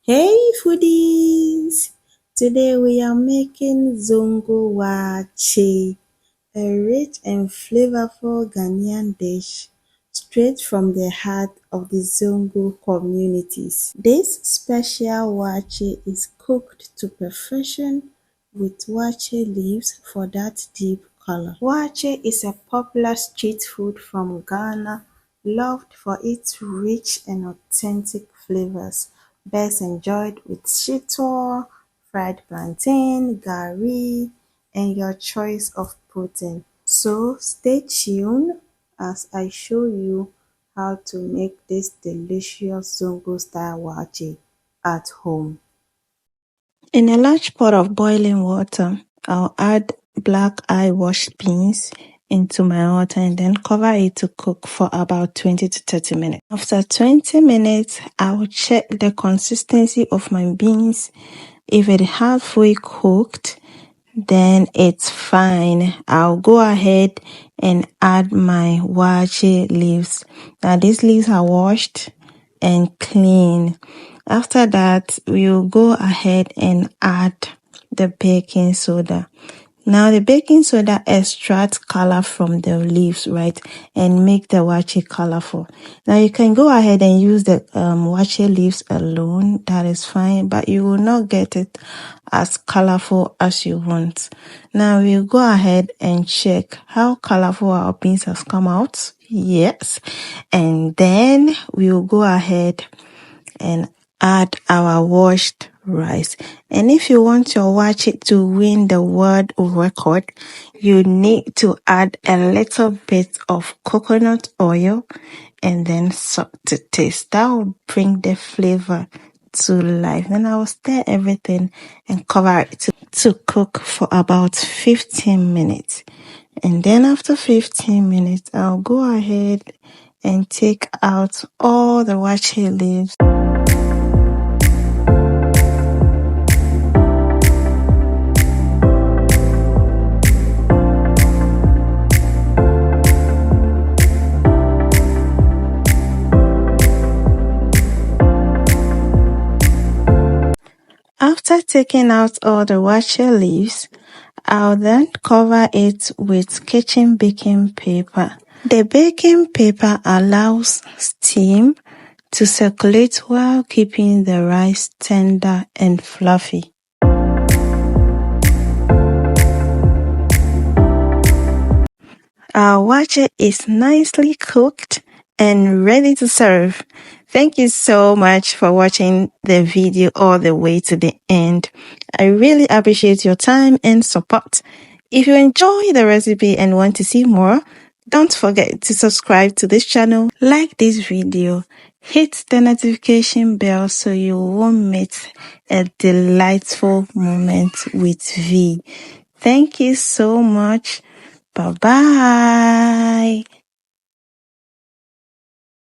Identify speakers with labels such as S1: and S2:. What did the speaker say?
S1: Hey foodies! Today we are making Zongo Waakye, a rich and flavorful Ghanaian dish straight from the heart of the Zongo communities. This special waakye is cooked to perfection with waakye leaves for that deep color. Waakye is a popular street food from Ghana, loved for its rich and authentic flavors. Best enjoyed with Shito, fried plantain, Gari, and your choice of protein. So stay tuned as I show you how to make this delicious Zongo style waakye at home. In a large pot of boiling water, I'll add black eye washed beans into my water and then cover it to cook for about 20 to 30 minutes. After 20 minutes, I'll check the consistency of my beans. If it halfway cooked, then it's fine. I'll go ahead and add my waakye leaves. Now these leaves are washed and clean. After that, we'll go ahead and add the baking soda. Now the baking soda extracts color from the leaves, right, and make the waakye colorful. Now you can go ahead and use the waakye leaves alone, that is fine, but you will not get it as colorful as you want. Now we'll go ahead and check how colorful our beans has come out. Yes, and then we'll go ahead and add our washed rice. And if you want your waakye to win the world record, you need to add a little bit of coconut oil and then salt to taste. That will bring the flavor to life. Then I will stir everything and cover it to cook for about 15 minutes. And then after 15 minutes, I'll go ahead and take out all the waakye leaves. After taking out all the waakye leaves, I'll then cover it with kitchen baking paper. The baking paper allows steam to circulate while keeping the rice tender and fluffy. Our waakye is nicely cooked and ready to serve. Thank you so much for watching the video all the way to the end. I really appreciate your time and support. If you enjoy the recipe and want to see more, don't forget to subscribe to this channel, like this video, hit the notification bell so you won't miss a delightful moment with V. Thank you so much. Bye-bye.